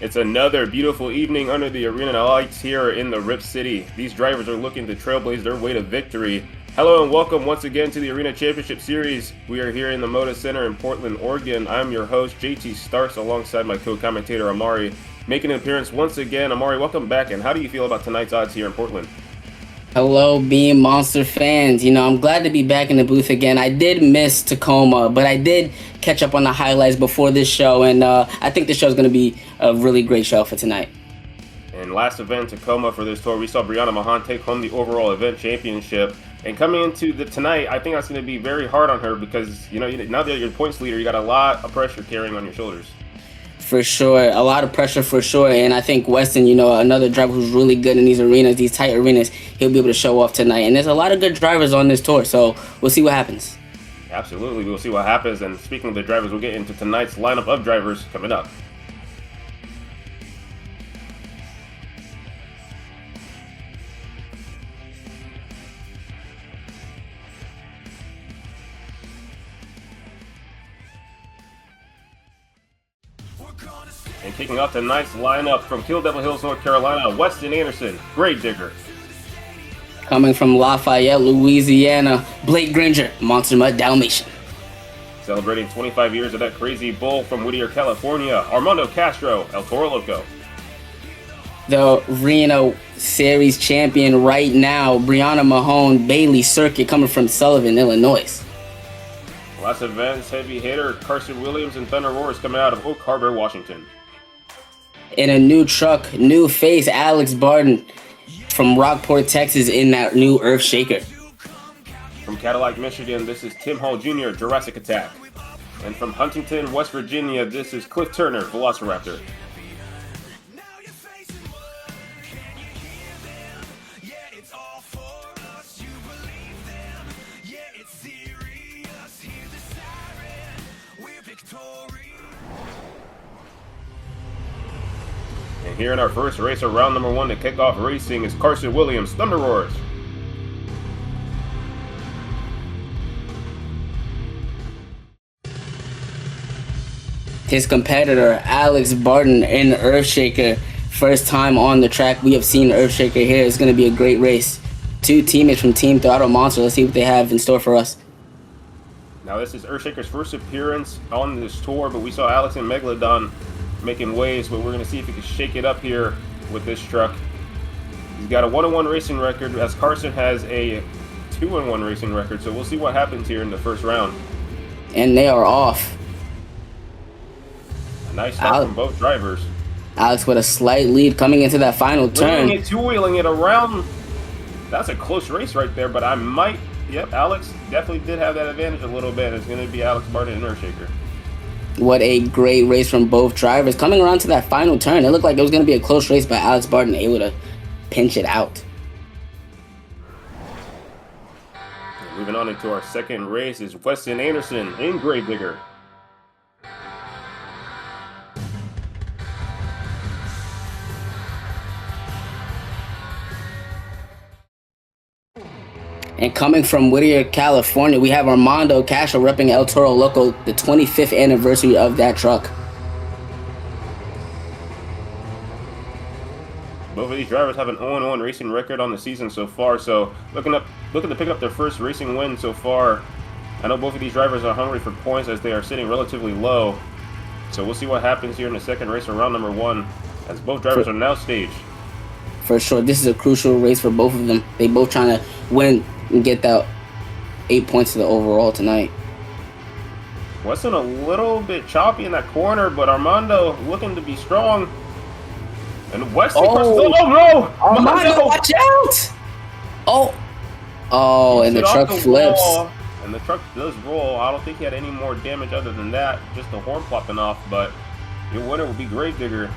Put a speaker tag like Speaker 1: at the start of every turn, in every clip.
Speaker 1: It's another beautiful evening under the arena lights here in the Rip City. These drivers are looking to trailblaze their way to victory. Hello and welcome once again to the Arena Championship Series. We are here in the Moda Center in Portland, Oregon. I'm your host, JT Starks, alongside my co-commentator, Amari. Making an appearance once again. Amari, welcome back, and how do you feel about tonight's odds here in Portland?
Speaker 2: Hello, Beammonster fans. I'm glad to be back in the booth again. I did miss Tacoma, but I did catch up on the highlights before this show, and I think this show is going to be a really great show for tonight.
Speaker 1: And last event, Tacoma, for this tour, we saw Brianna Mahan take home the overall event championship. And coming into tonight, I think that's going to be very hard on her because, now that you're the points leader, you got a lot of pressure carrying on your shoulders.
Speaker 2: For sure. A lot of pressure for sure. And I think Weston, another driver who's really good in these arenas, these tight arenas, he'll be able to show off tonight. And there's a lot of good drivers on this tour, so we'll see what happens.
Speaker 1: Absolutely. We'll see what happens. And speaking of the drivers, we'll get into tonight's lineup of drivers coming up. And kicking off tonight's lineup from Kill Devil Hills, North Carolina, Weston Anderson, Gravedigger.
Speaker 2: Coming from Lafayette, Louisiana, Blake Granger, Monster Mud Dalmatian.
Speaker 1: Celebrating 25 years of that crazy bull from Whittier, California, Armando Castro, El Toro Loco.
Speaker 2: The Reno Series champion right now, Brianna Mahone, Bailey Circuit, coming from Sullivan, Illinois.
Speaker 1: Last event's heavy hitter, Carson Williams and Thunderroarus coming out of Oak Harbor, Washington.
Speaker 2: In a new truck, new face, Alex Barton from Rockport, Texas, in that new Earth Shaker.
Speaker 1: From Cadillac, Michigan, this is Tim Hall Jr., Jurassic Attack. And from Huntington, West Virginia, this is Cliff Turner, Velociraptor. And here in our first race of round number 1 to kick off racing is Carson Williams, Thunderroarus.
Speaker 2: His competitor, Alex Barton, in the Earthshaker. First time on the track we have seen the Earthshaker here. It's going to be a great race. 2 teammates from Team Throttle Monster. Let's see what they have in store for us.
Speaker 1: Now this is Earthshaker's first appearance on this tour, but we saw Alex and Megalodon making waves, but we're going to see if he can shake it up here with this truck. He's got a 1-1 racing record, as Carson has a 2-1 racing record, so we'll see what happens here in the first round.
Speaker 2: And they are off.
Speaker 1: A nice start from both drivers.
Speaker 2: Alex with a slight lead coming into that final turn.
Speaker 1: Two-wheeling it around. That's a close race right there, but Yep, Alex definitely did have that advantage a little bit. It's going to be Alex Barton and Earthshaker.
Speaker 2: What a great race from both drivers. Coming around to that final turn, it looked like it was going to be a close race, but Alex Barton able to pinch it out.
Speaker 1: Moving on into our second race is Weston Anderson in Gravedigger.
Speaker 2: And coming from Whittier, California, we have Armando Castro repping El Toro Loco, the 25th anniversary of that truck.
Speaker 1: Both of these drivers have an 0-1 racing record on the season so far, so looking to pick up their first racing win so far. I know both of these drivers are hungry for points as they are sitting relatively low. So we'll see what happens here in the second race of round number 1, as both drivers are now staged.
Speaker 2: For sure, this is a crucial race for both of them. They both trying to win and get that 8 points to the overall tonight.
Speaker 1: Weston a little bit choppy in that corner, but Armando looking to be strong. And Weston, oh no!
Speaker 2: Armando, watch out! Oh, and the truck flips.
Speaker 1: And the truck does roll. I don't think he had any more damage other than that, just the horn popping off, but your winner will be Gravedigger.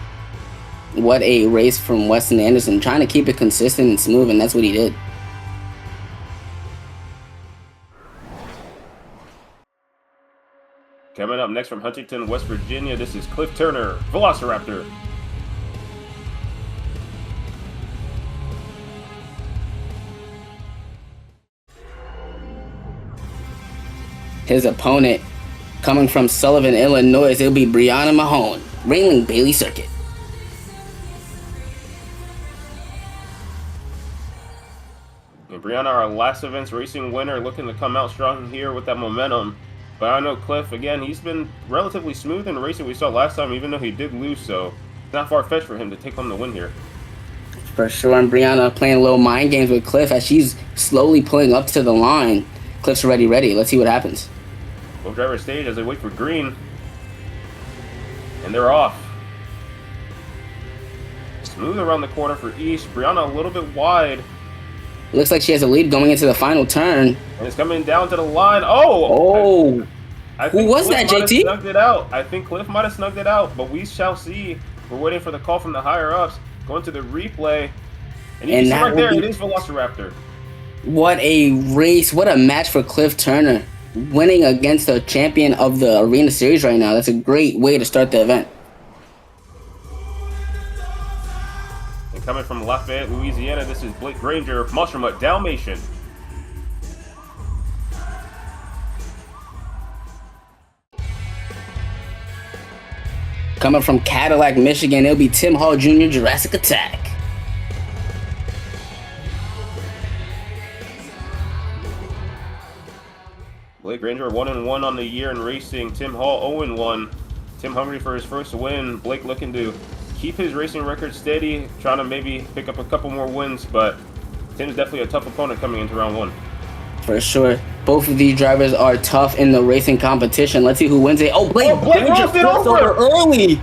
Speaker 2: What a race from Weston Anderson, trying to keep it consistent and smooth, and that's what he did.
Speaker 1: Coming up next from Huntington, West Virginia, this is Cliff Turner, Velociraptor.
Speaker 2: His opponent, coming from Sullivan, Illinois, it'll be Brianna Mahone, Ringling Bailey Circuit.
Speaker 1: And Brianna, our last event's racing winner, looking to come out strong here with that momentum. But I know Cliff, again, he's been relatively smooth in the racing we saw last time, even though he did lose, so it's not far-fetched for him to take home the win here.
Speaker 2: For sure, and Brianna playing a little mind games with Cliff as she's slowly pulling up to the line. Cliff's already ready. Let's see what happens.
Speaker 1: Both drivers stage as they wait for green. And they're off. Smooth around the corner for East. Brianna a little bit wide.
Speaker 2: Looks like she has a lead going into the final turn.
Speaker 1: And it's coming down to the line. Oh! I think
Speaker 2: Who was
Speaker 1: Cliff
Speaker 2: that,
Speaker 1: might have
Speaker 2: JT?
Speaker 1: snugged it out. I think Cliff might have snugged it out, but we shall see. We're waiting for the call from the higher-ups. Going to the replay. And you can see right there, it is Velociraptor.
Speaker 2: What a race. What a match for Cliff Turner. Winning against the champion of the Arena Series right now. That's a great way to start the event.
Speaker 1: And coming from Lafayette, Louisiana, this is Blake Granger, Monster Mutt Dalmatian.
Speaker 2: Coming from Cadillac, Michigan, it'll be Tim Hall Jr., Jurassic Attack.
Speaker 1: Blake Granger 1-1 on the year in racing. Tim Hall 0-1. Tim hungry for his first win. Blake looking to keep his racing record steady, trying to maybe pick up a couple more wins, but Tim's definitely a tough opponent coming into round one.
Speaker 2: For sure. Both of these drivers are tough in the racing competition. Let's see who wins it. Oh, Blake Granger
Speaker 1: rolled it
Speaker 2: flipped
Speaker 1: over
Speaker 2: early.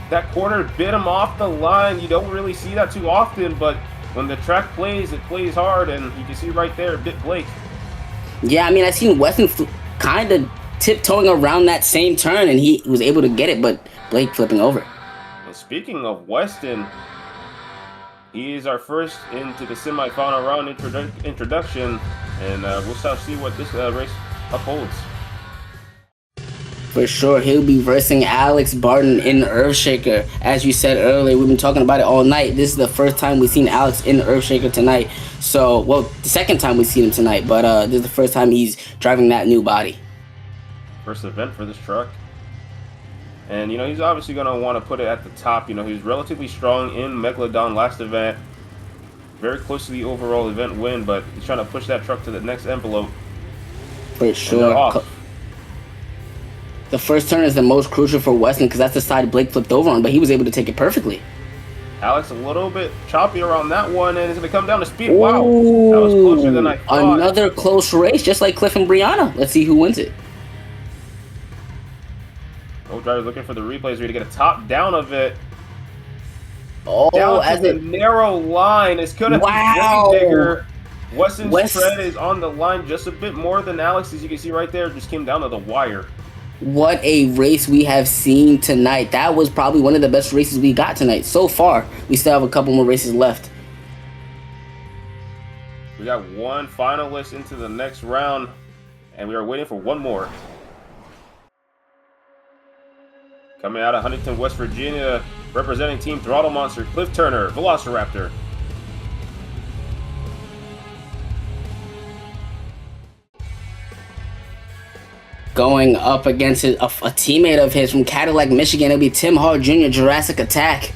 Speaker 1: That corner bit him off the line. You don't really see that too often, but when the track plays, it plays hard, and you can see right there, it bit Blake.
Speaker 2: Yeah, I mean, I seen Weston kind of tiptoeing around that same turn, and he was able to get it, but Blake flipping over.
Speaker 1: And speaking of Weston, he is our first into the semifinal round introduction, and we'll start to see what this race upholds.
Speaker 2: For sure, he'll be versing Alex Barton in Earthshaker. As you said earlier, we've been talking about it all night. This is the first time we've seen Alex in Earthshaker tonight. So, well, the second time we've seen him tonight, but this is the first time he's driving that new body.
Speaker 1: First event for this truck. And, you know, he's obviously going to want to put it at the top. You know, he was relatively strong in Megalodon last event. Very close to the overall event win, but he's trying to push that truck to the next envelope.
Speaker 2: For sure. The first turn is the most crucial for Weston because that's the side Blake flipped over on, but he was able to take it perfectly.
Speaker 1: Alex a little bit choppy around that one, and it's going to come down to speed. Wow, that was closer than I thought.
Speaker 2: Another close race, just like Cliff and Brianna. Let's see who wins it.
Speaker 1: Both drivers looking for the replays here to get a top down of it.
Speaker 2: Oh,
Speaker 1: down
Speaker 2: as
Speaker 1: to the narrow line. It's going to be way bigger. Weston's tread is on the line just a bit more than Alex, as you can see right there. Just came down to the wire.
Speaker 2: What a race we have seen tonight. That was probably one of the best races we got tonight. So far, we still have a couple more races left.
Speaker 1: We got one finalist into the next round, and we are waiting for one more. Coming out of Huntington, West Virginia, representing Team Throttle Monster, Cliff Turner, Velociraptor.
Speaker 2: Going up against a teammate of his from Cadillac, Michigan, it'll be Tim Hall Jr., Jurassic Attack.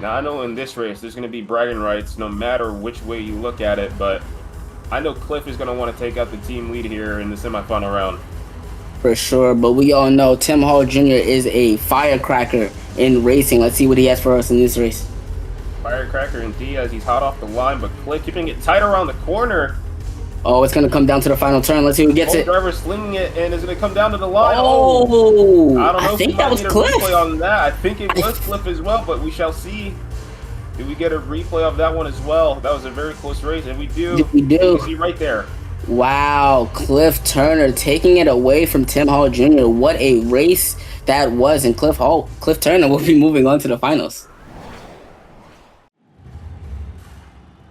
Speaker 1: Now, I know in this race, there's going to be bragging rights no matter which way you look at it, but I know Cliff is going to want to take out the team lead here in the semifinal round.
Speaker 2: For sure, but we all know Tim Hall Jr. is a firecracker in racing. Let's see what he has for us in this race.
Speaker 1: Firecracker indeed, as he's hot off the line, but Cliff keeping it tight around the corner.
Speaker 2: Oh, it's going to come down to the final turn. Let's see who gets it.
Speaker 1: Driver slinging it, and it's going to come down to the line.
Speaker 2: Oh,
Speaker 1: I don't know.
Speaker 2: I think that was Cliff.
Speaker 1: On that. I think it was Cliff as well, but we shall see. Do we get a replay of that one as well? That was a very close race, and we do.
Speaker 2: We do.
Speaker 1: You can see right there.
Speaker 2: Wow, Cliff Turner taking it away from Tim Hall Jr. What a race that was, and Cliff Turner will be moving on to the finals.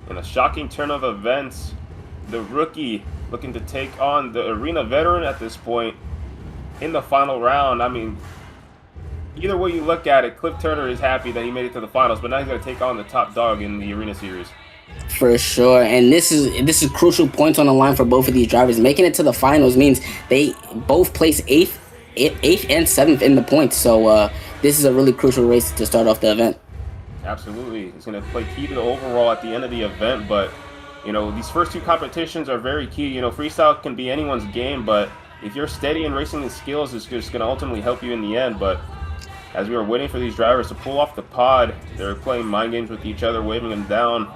Speaker 1: In a shocking turn of events, the rookie looking to take on the arena veteran at this point in the final round. I mean, either way you look at it, Cliff Turner is happy that he made it to the finals, but now he's going to take on the top dog in the arena series.
Speaker 2: For sure, and this is crucial points on the line for both of these drivers. Making it to the finals means they both place eighth and seventh in the points. So this is a really crucial race to start off the event.
Speaker 1: Absolutely, it's going to play key to the overall at the end of the event. But you know, these first two competitions are very key. You know, freestyle can be anyone's game, but if you're steady in racing the skills, it's just going to ultimately help you in the end. But as we were waiting for these drivers to pull off the pod, they're playing mind games with each other, waving them down.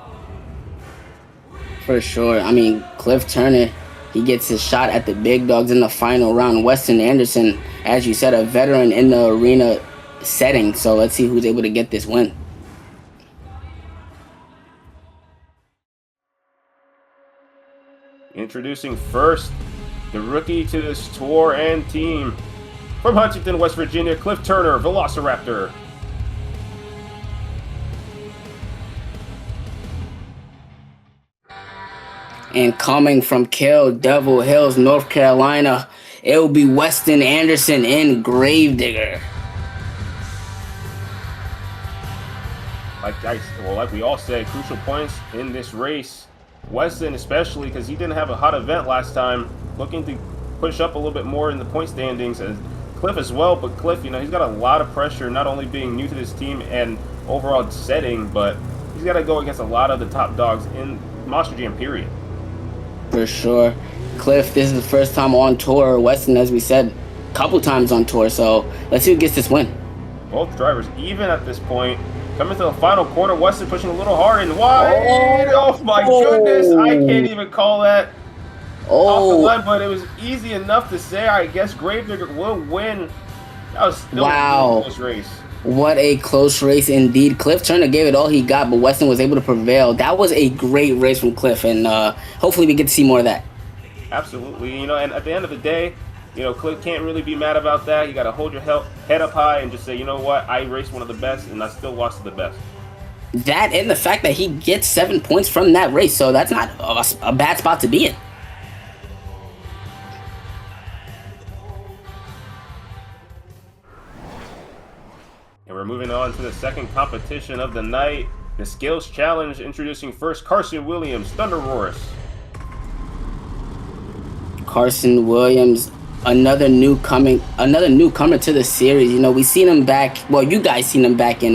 Speaker 2: For sure. I mean, Cliff Turner, he gets his shot at the big dogs in the final round. Weston Anderson, as you said, a veteran in the arena setting. So let's see who's able to get this win.
Speaker 1: Introducing first, the rookie to this tour and team. From Huntington, West Virginia, Cliff Turner, Velociraptor.
Speaker 2: And coming from Kill Devil Hills, North Carolina, it will be Weston Anderson in Gravedigger.
Speaker 1: Like we all said, crucial points in this race. Weston especially, because he didn't have a hot event last time, looking to push up a little bit more in the point standings. As Cliff as well, but Cliff, you know, he's got a lot of pressure, not only being new to this team and overall setting, but he's got to go against a lot of the top dogs in Monster Jam, period.
Speaker 2: For sure. Cliff, this is the first time on tour. Weston, as we said, a couple times on tour. So let's see who gets this win.
Speaker 1: Both drivers even at this point. Coming to the final quarter, Weston pushing a little hard and wide. Oh my goodness, I can't even call that off the line, but it was easy enough to say. I guess Gravedigger will win. That was still a close race.
Speaker 2: What a close race indeed. Cliff Turner gave it all he got, but Weston was able to prevail. That was a great race from Cliff, and hopefully we get to see more of that.
Speaker 1: Absolutely. You know, and at the end of the day, you know, Cliff can't really be mad about that. You got to hold your head up high and just say, you know what, I raced one of the best, and I still lost to the best.
Speaker 2: That and the fact that he gets 7 points from that race, so that's not a bad spot to be in.
Speaker 1: And we're moving on to the second competition of the night, the Skills Challenge, introducing first Carson Williams, Thunderroarus.
Speaker 2: Carson Williams, another newcomer to the series. You know, we seen him back, well, you guys seen him back in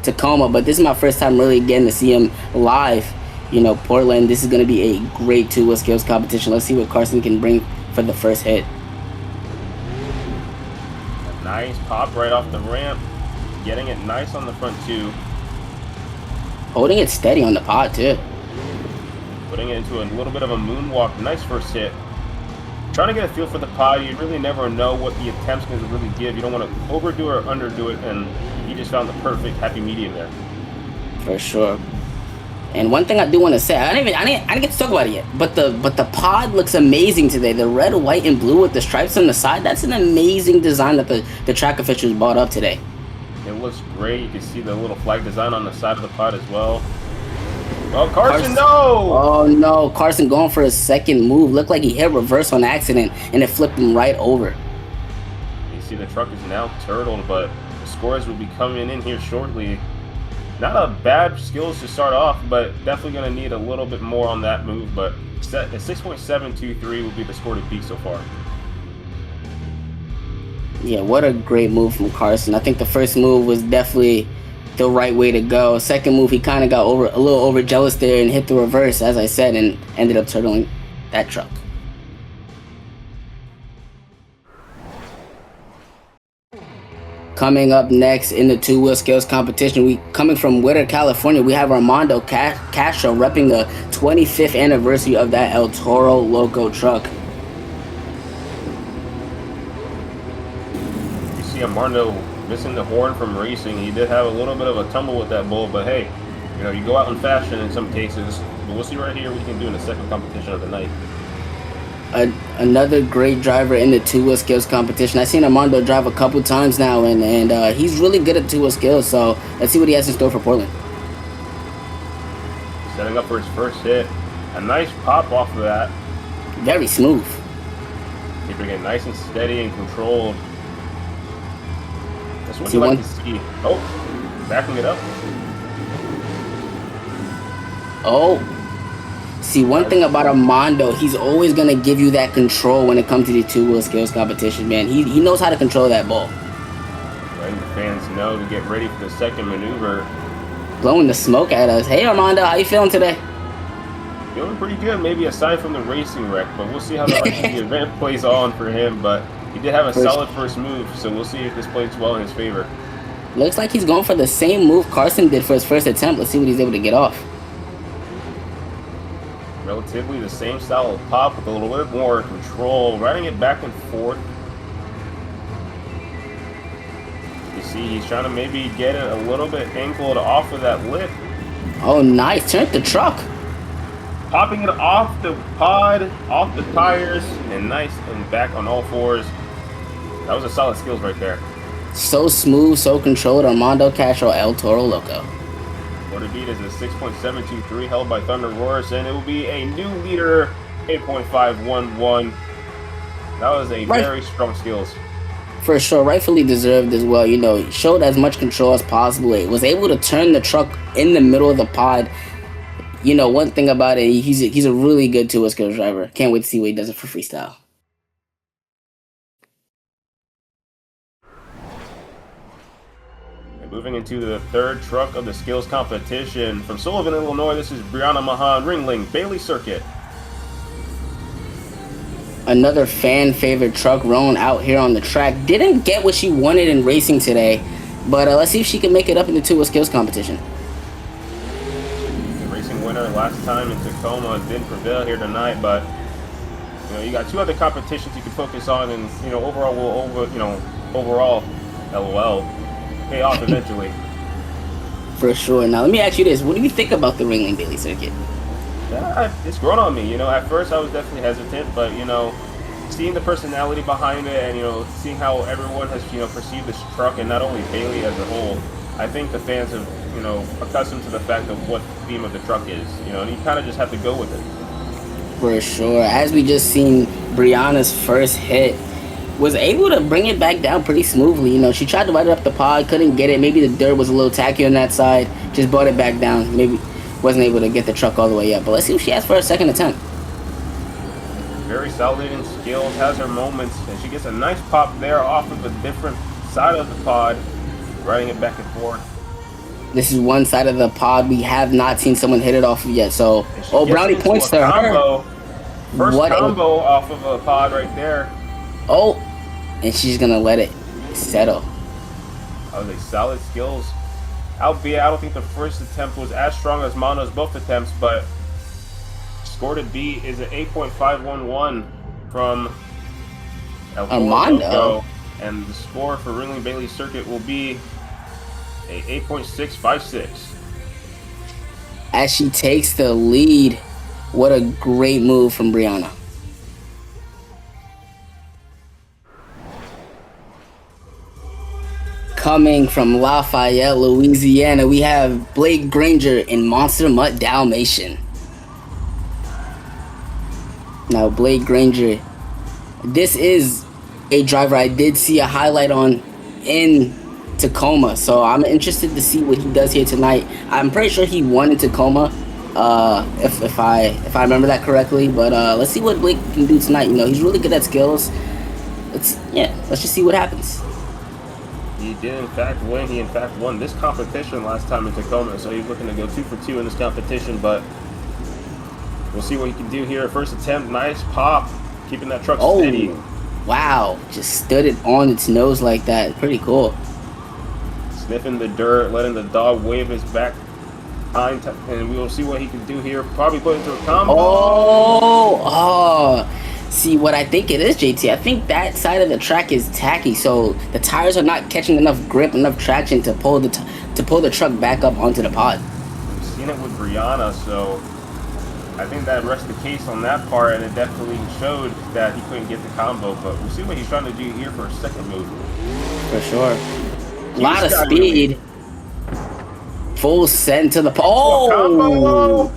Speaker 2: Tacoma, but this is my first time really getting to see him live. You know, Portland, this is going to be a great two-wheel skills competition. Let's see what Carson can bring for the first hit.
Speaker 1: A nice pop right off the ramp. Getting it nice on the front two.
Speaker 2: Holding it steady on the pod too.
Speaker 1: Putting it into a little bit of a moonwalk. Nice first hit. Trying to get a feel for the pod. You really never know what the attempt's going to really give. You don't want to overdo it or underdo it, and he just found the perfect happy medium there.
Speaker 2: For sure. And one thing I do want to say, I didn't get to talk about it yet, but the pod looks amazing today. The red, white, and blue with the stripes on the side. That's an amazing design that the track officials brought up today.
Speaker 1: It looks great. You can see the little flag design on the side of the pod as well. Oh, Carson, no!
Speaker 2: Oh, no. Carson going for his second move. Looked like he hit reverse on accident, and it flipped him right over.
Speaker 1: You see the truck is now turtled, but the scores will be coming in here shortly. Not a bad skills to start off, but definitely going to need a little bit more on that move. But a 6.723 will be the score to beat so far.
Speaker 2: Yeah, what a great move from Carson. I think the first move was definitely the right way to go. Second move, he kind of got a little overzealous there and hit the reverse, as I said, and ended up turtling that truck. Coming up next in the two-wheel skills competition, coming from Whittier, California, we have Armando Castro repping the 25th anniversary of that El Toro Loco truck.
Speaker 1: Armando missing the horn from racing. He did have a little bit of a tumble with that bull, but hey, you know, you go out in fashion in some cases. But we'll see right here what he can do in the second competition of the night.
Speaker 2: Another great driver in the two-wheel skills competition. I've seen Armando drive a couple times now, and he's really good at two-wheel skills. So let's see what he has in store for Portland.
Speaker 1: Setting up for his first hit. A nice pop off of that.
Speaker 2: Very smooth.
Speaker 1: Keeping it nice and steady and controlled. That's what you like to see. Oh, backing it up.
Speaker 2: Oh. See, one thing about Armando, he's always going to give you that control when it comes to the two-wheel skills competition, man. He knows how to control that ball.
Speaker 1: Letting the fans know to get ready for the second maneuver.
Speaker 2: Blowing the smoke at us. Hey, Armando, how you feeling today?
Speaker 1: Feeling pretty good, maybe aside from the racing wreck, but we'll see how the rest of the event plays on for him. But he did have a solid first move, so we'll see if this plays well in his favor.
Speaker 2: Looks like he's going for the same move Carson did for his first attempt. Let's see what he's able to get off.
Speaker 1: Relatively the same style of pop with a little bit more control, riding it back and forth. You see, he's trying to maybe get it a little bit angled off of that lip.
Speaker 2: Oh, nice. Turn the truck.
Speaker 1: Popping it off the pod, off the tires, and nice and back on all fours. That was a solid skills right there.
Speaker 2: So smooth, so controlled. Armando Castro, El Toro Loco.
Speaker 1: What to beat is a 6.723 held by Thunderroarus, and it will be a new leader, 8.511. That was a very strong skills.
Speaker 2: For sure, rightfully deserved as well. You know, showed as much control as possible. It was able to turn the truck in the middle of the pod. You know, one thing about it, he's a really good two-wheel skills driver. Can't wait to see what he does it for freestyle.
Speaker 1: Moving into the third truck of the skills competition. From Sullivan, Illinois, this is Brianna Mahan, Ringling, Bailey Circuit.
Speaker 2: Another fan favorite truck rolling out here on the track. Didn't get what she wanted in racing today, but let's see if she can make it up in the two-wheel skills competition.
Speaker 1: The racing winner last time in Tacoma didn't prevail here tonight, but you know, you got two other competitions you can focus on, and you know, overall LOL. Pay off eventually.
Speaker 2: For sure. Now let me ask you this: what do you think about the Ringling Bailey Circuit?
Speaker 1: It's grown on me. You know, at first I was definitely hesitant, but you know, seeing the personality behind it, and you know, seeing how everyone has perceived this truck, and not only Bailey as a whole, I think the fans have accustomed to the fact of what the theme of the truck is. You know, and you kind of just have to go with it.
Speaker 2: For sure. As we just seen, Brianna's first hit was able to bring it back down pretty smoothly. You know, she tried to ride it up the pod, couldn't get it. Maybe the dirt was a little tacky on that side. Just brought it back down. Maybe wasn't able to get the truck all the way up. But let's see what she has for her second attempt.
Speaker 1: Very solid in skills, has her moments, and she gets a nice pop there off of a different side of the pod, riding it back and forth.
Speaker 2: This is one side of the pod we have not seen someone hit it off of yet. So, brownie points to her.
Speaker 1: First combo off of a pod right there.
Speaker 2: Oh, and she's gonna let it settle.
Speaker 1: That was a solid skills. Albeit, I don't think the first attempt was as strong as Mono's both attempts, but score to beat is an 8.511 from
Speaker 2: Armando.
Speaker 1: And the score for Ringling Bailey Circuit will be a 8.656.
Speaker 2: As she takes the lead, what a great move from Brianna. Coming from Lafayette, Louisiana, we have Blake Granger in Monster Mutt Dalmatian. Now, Blake Granger, this is a driver I did see a highlight on in Tacoma, so I'm interested to see what he does here tonight. I'm pretty sure he won in Tacoma, if I remember that correctly. But let's see what Blake can do tonight. You know, he's really good at skills. Let's just see what happens.
Speaker 1: He did in fact win. He in fact won this competition last time in Tacoma, so he's looking to go 2 for 2 in this competition. But we'll see what he can do here. First attempt, nice pop, keeping that truck steady.
Speaker 2: Wow, just stood it on its nose like that. Pretty cool.
Speaker 1: Sniffing the dirt, letting the dog wave his back behind, and we will see what he can do here. Probably put into a combo.
Speaker 2: See, what I think it is, JT, I think that side of the track is tacky, so the tires are not catching enough grip, enough traction to pull the truck back up onto the pod.
Speaker 1: We've seen it with Brianna, so I think that rests the case on that part, and it definitely showed that he couldn't get the combo. But we'll see what he's trying to do here for a second move.
Speaker 2: For sure. A lot of speed. Full send to the
Speaker 1: combo.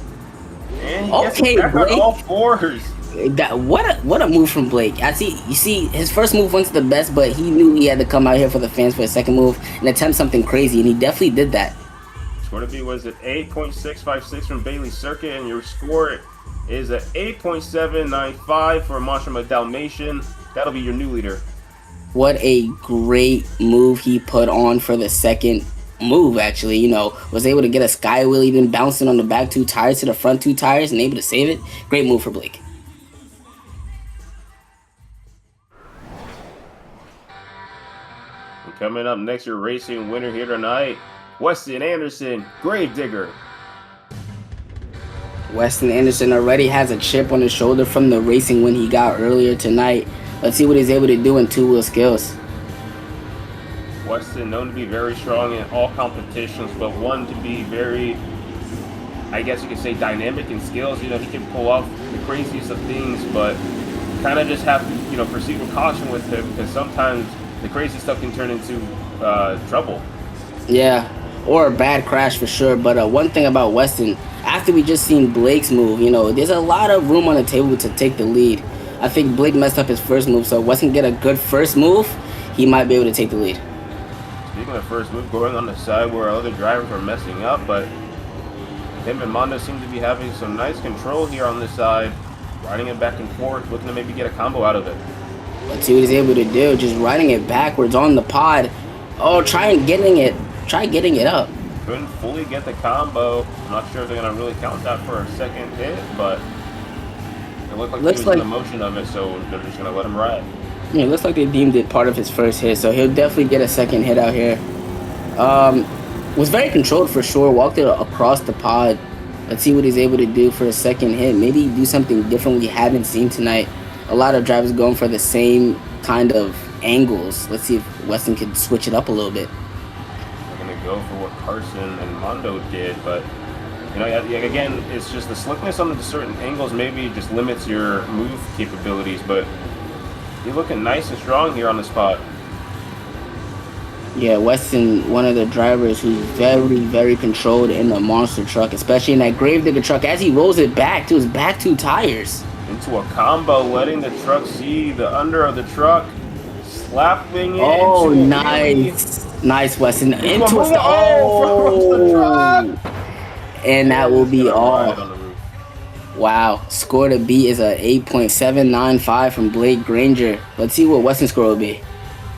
Speaker 1: And he gets back on all fours.
Speaker 2: What a move from Blake. You see his first move went to the best, but he knew he had to come out here for the fans for a second move and attempt something crazy, and he definitely did that.
Speaker 1: Score to be was at 8.656 from Bailey Circuit, and your score is at 8.795 for Monster Dalmatian. That'll be your new leader.
Speaker 2: What a great move he put on for the second move, actually. You know, was able to get a sky wheel, even bouncing on the back two tires to the front two tires and able to save it. Great move for Blake.
Speaker 1: And coming up next, your racing winner here tonight, Weston Anderson, Gravedigger.
Speaker 2: Weston Anderson already has a chip on his shoulder from the racing win he got earlier tonight. Let's see what he's able to do in two-wheel skills.
Speaker 1: Weston known to be very strong in all competitions, but one to be very, I guess you could say, dynamic in skills. You know, he can pull off the craziest of things, but kind of just have to, you know, proceed with caution with him, because sometimes the crazy stuff can turn into trouble.
Speaker 2: Yeah, or a bad crash for sure. But one thing about Weston, after we just seen Blake's move, you know, there's a lot of room on the table to take the lead. I think Blake messed up his first move, so Weston get a good first move, he might be able to take the lead.
Speaker 1: Speaking of first move, going on the side where other drivers are messing up, but him and Mondo seem to be having some nice control here on this side, riding it back and forth, looking to maybe get a combo out of it.
Speaker 2: Let's see what he's able to do, just riding it backwards on the pod. Oh, try getting it up.
Speaker 1: Couldn't fully get the combo. I'm not sure if they're going to really count that for a second hit, but it looked like he was in the motion of it, so they're just going to let him ride.
Speaker 2: Yeah, it looks like they deemed it part of his first hit, so he'll definitely get a second hit out here. Was very controlled for sure, walked it across the pod. Let's see what he's able to do for a second hit. Maybe do something different we haven't seen tonight. A lot of drivers going for the same kind of angles. Let's see if Weston can switch it up a little bit.
Speaker 1: They're going to go for what Carson and Mondo did, but you know, again, it's just the slickness on the certain angles maybe just limits your move capabilities, but you're looking nice and strong here on the spot.
Speaker 2: Yeah, Weston, one of the drivers who's very, very controlled in the monster truck, especially in that Gravedigger truck, as he rolls it back to his back two tires.
Speaker 1: Into a combo, letting the truck see the under of the truck, slapping it.
Speaker 2: Oh, nice. Nice, Weston. Into a truck. And that will be all. Wow. Score to beat is a 8.795 from Blake Granger. Let's see what Weston's score will be.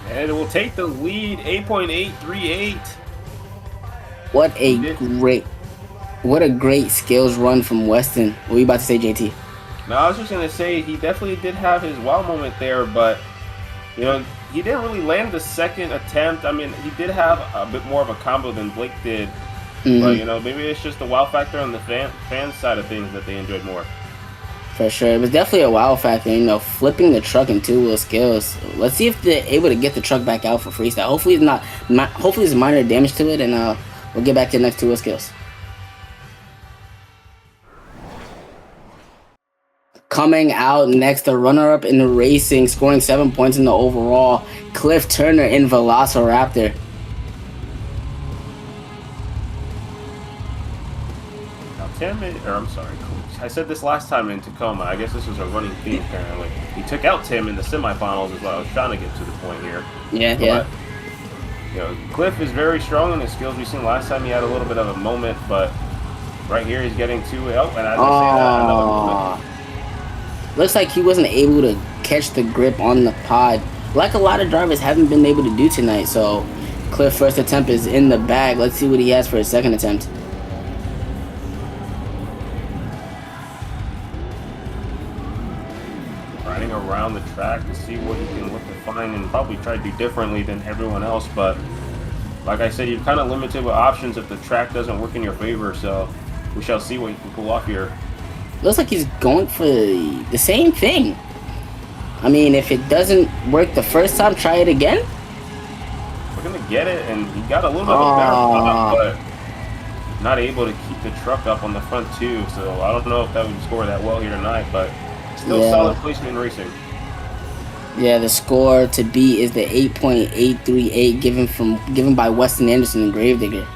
Speaker 1: And it will take the lead, 8.838.
Speaker 2: What a great skills run from Weston. What were you about to say, JT?
Speaker 1: No, I was just going to say he definitely did have his wow moment there, but, you know, he didn't really land the second attempt. I mean, he did have a bit more of a combo than Blake did. Mm-hmm. But, you know, maybe it's just the wow factor on the fan side of things that they enjoyed more.
Speaker 2: For sure. It was definitely a wow factor, you know, flipping the truck in two-wheel skills. Let's see if they're able to get the truck back out for freestyle. Hopefully there's minor damage to it, and we'll get back to the next two-wheel skills. Coming out next, the runner-up in the racing, scoring 7 points in the overall, Cliff Turner in Velociraptor.
Speaker 1: Now, I said this last time in Tacoma. I guess this was a running theme, apparently. He took out Tim in the semifinals is what I was trying to get to the point here.
Speaker 2: Yeah.
Speaker 1: You know, Cliff is very strong in his skills. We've seen last time he had a little bit of a moment, but right here he's getting to help. And as I say that, another moment.
Speaker 2: Looks like he wasn't able to catch the grip on the pod, like a lot of drivers haven't been able to do tonight. So Cliff's first attempt is in the bag. Let's see what he has for his second attempt.
Speaker 1: Riding around the track to see what he can look to find and probably try to do differently than everyone else. But like I said, you're kind of limited with options if the track doesn't work in your favor. So we shall see what he can pull off here.
Speaker 2: Looks like he's going for the same thing. I mean, if it doesn't work the first time, try it again.
Speaker 1: We're going to get it, and he got a little bit of a better pop, but not able to keep keep the truck up on the front too. So I don't know if that would score that well here tonight, but still solid placement in racing.
Speaker 2: Yeah, the score to beat is the 8.838 given by Weston Anderson and Gravedigger.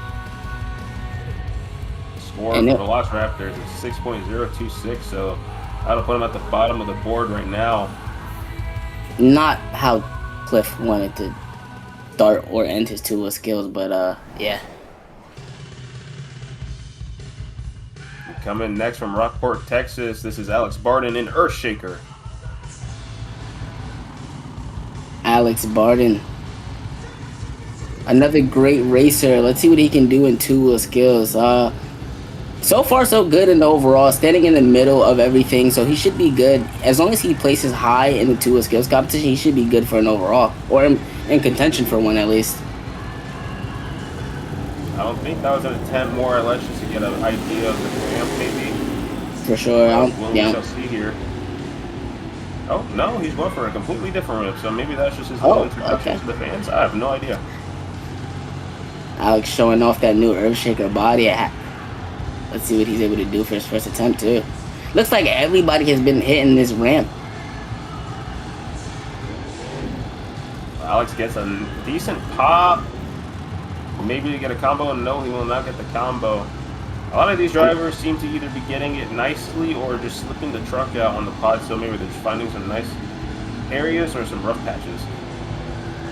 Speaker 1: Score for Velociraptor is 6.026, so that'll put him at the bottom of the board right now.
Speaker 2: Not how Cliff wanted to start or end his two skills, but yeah.
Speaker 1: Coming next from Rockport, Texas, this is Alex Barden in Earthshaker.
Speaker 2: Alex Barden, another great racer. Let's see what he can do in two skills. So far so good in the overall, standing in the middle of everything, so he should be good. As long as he places high in the two skills competition, he should be good for an overall, or in contention for one at least.
Speaker 1: I don't think that was an attempt, more or less just to get an idea of the ramp, maybe.
Speaker 2: For sure.
Speaker 1: We shall see here. Oh, no, he's going for a completely different ramp, so maybe that's just his little introduction to the fans. I have no idea.
Speaker 2: Alex showing off that new Earthshaker body. Let's see what he's able to do for his first attempt, too. Looks like everybody has been hitting this ramp.
Speaker 1: Alex gets a decent pop. Maybe to get a combo. No, he will not get the combo. A lot of these drivers seem to either be getting it nicely or just slipping the truck out on the pod, so maybe they're just finding some nice areas or some rough patches.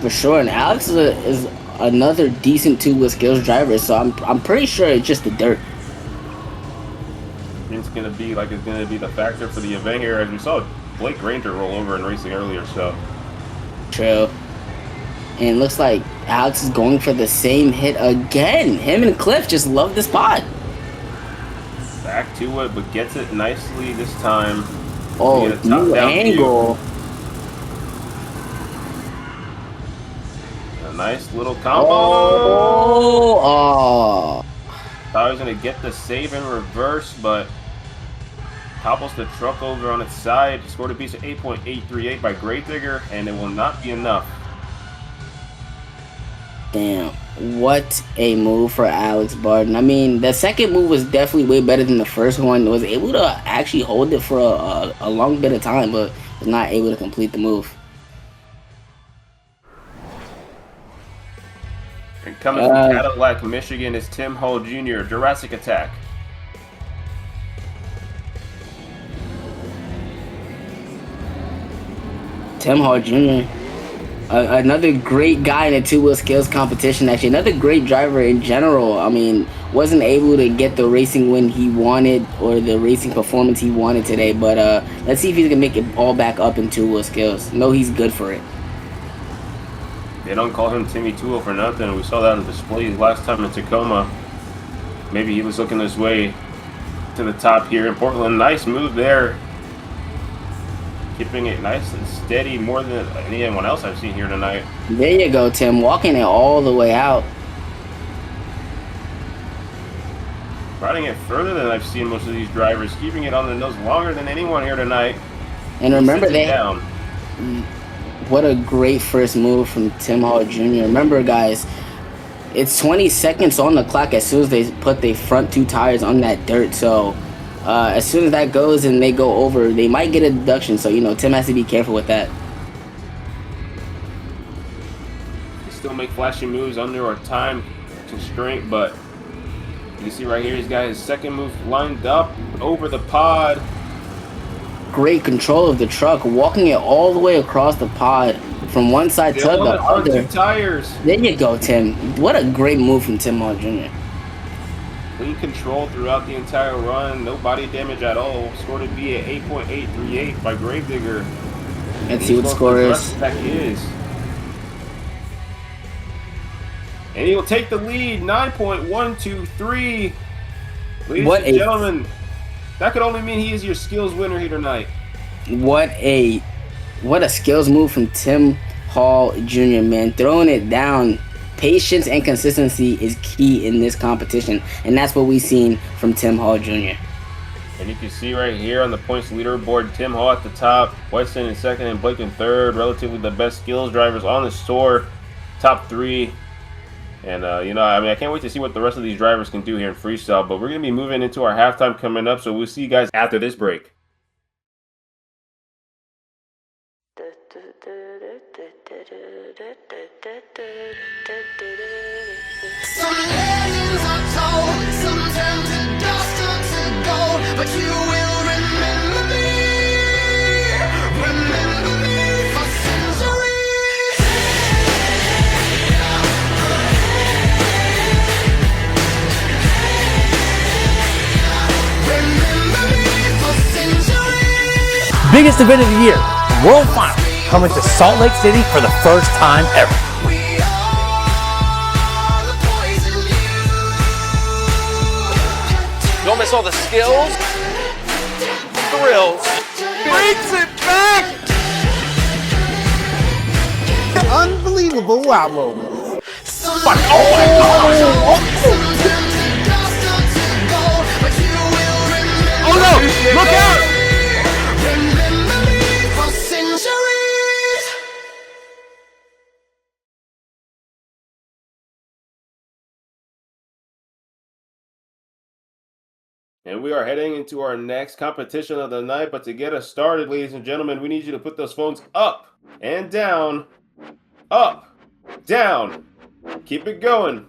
Speaker 2: For sure, and Alex is another decent two skills driver, so I'm pretty sure it's just the dirt.
Speaker 1: It's gonna be the factor for the event here, as we saw Blake Granger roll over in racing earlier. So
Speaker 2: true. And it looks like Alex is going for the same hit again. Him and Cliff just love this spot.
Speaker 1: Back to it, but gets it nicely this time.
Speaker 2: Oh, new angle.
Speaker 1: A nice little combo.
Speaker 2: Oh.
Speaker 1: Thought he was going to get the save in reverse, but topples the truck over on its side. Scored a piece of 8.838 by Gravedigger, and it will not be enough.
Speaker 2: Damn, what a move for Alex Barden. I mean, the second move was definitely way better than the first one. Was able to actually hold it for a long bit of time, but was not able to complete the move.
Speaker 1: And coming from Cadillac, Michigan is Tim Hall Jr., Jurassic Attack.
Speaker 2: Tim Hall Jr., another great guy in the two-wheel skills competition, actually. Another great driver in general. I mean, wasn't able to get the racing win he wanted or the racing performance he wanted today, but let's see if he's going to make it all back up in two-wheel skills. No, he's good for it.
Speaker 1: They don't call him Timmy Tool for nothing. We saw that on display last time in Tacoma. Maybe he was looking his way to the top here in Portland. Nice move there. Keeping it nice and steady more than anyone else I've seen here tonight.
Speaker 2: There you go, Tim. Walking it all the way out.
Speaker 1: Riding it further than I've seen most of these drivers. Keeping it on the nose longer than anyone here tonight.
Speaker 2: And remember, what a great first move from Tim Hall Jr. Remember, guys, it's 20 seconds on the clock as soon as they put their front two tires on that dirt. So as soon as that goes and they go over, they might get a deduction. So, you know, Tim has to be careful with that.
Speaker 1: They still make flashy moves under a time constraint, but you see right here, he's got his second move lined up over the pod.
Speaker 2: Great control of the truck, walking it all the way across the pod from one side to the other.
Speaker 1: Tires.
Speaker 2: There you go, Tim. What a great move from Tim Hall Jr.
Speaker 1: Clean control throughout the entire run, no body damage at all. Score to be at 8.838 by Gravedigger.
Speaker 2: Let's see what the score is.
Speaker 1: And he will take the lead, 9.123. Ladies and gentlemen, that could only mean he is your skills winner here tonight.
Speaker 2: What a skills move from Tim Hall Jr., man. Throwing it down. Patience and consistency is key in this competition, and that's what we've seen from Tim Hall Jr.
Speaker 1: And you can see right here on the points leaderboard, Tim Hall at the top, Weston in second, and Blake in third. Relatively the best skills drivers on the tour. Top three. And, I mean, I can't wait to see what the rest of these drivers can do here in freestyle, but we're going to be moving into our halftime coming up, so we'll see you guys after this break.
Speaker 3: Some legends are told, some turn to dust or to gold, but you will remember me for centuries. Remember me for centuries.
Speaker 4: Biggest event of the year, World Final, coming to Salt Lake City for the first time ever.
Speaker 3: We are the poison you.
Speaker 4: Don't miss all the skills, thrills, brings it back! Unbelievable wow moments.
Speaker 3: Some
Speaker 4: Oh my Oh no! Look out!
Speaker 3: Remember me for centuries.
Speaker 1: And we are heading into our next competition of the night, but to get us started, ladies and gentlemen, we need you to put those phones up and down, up, down. Keep it going.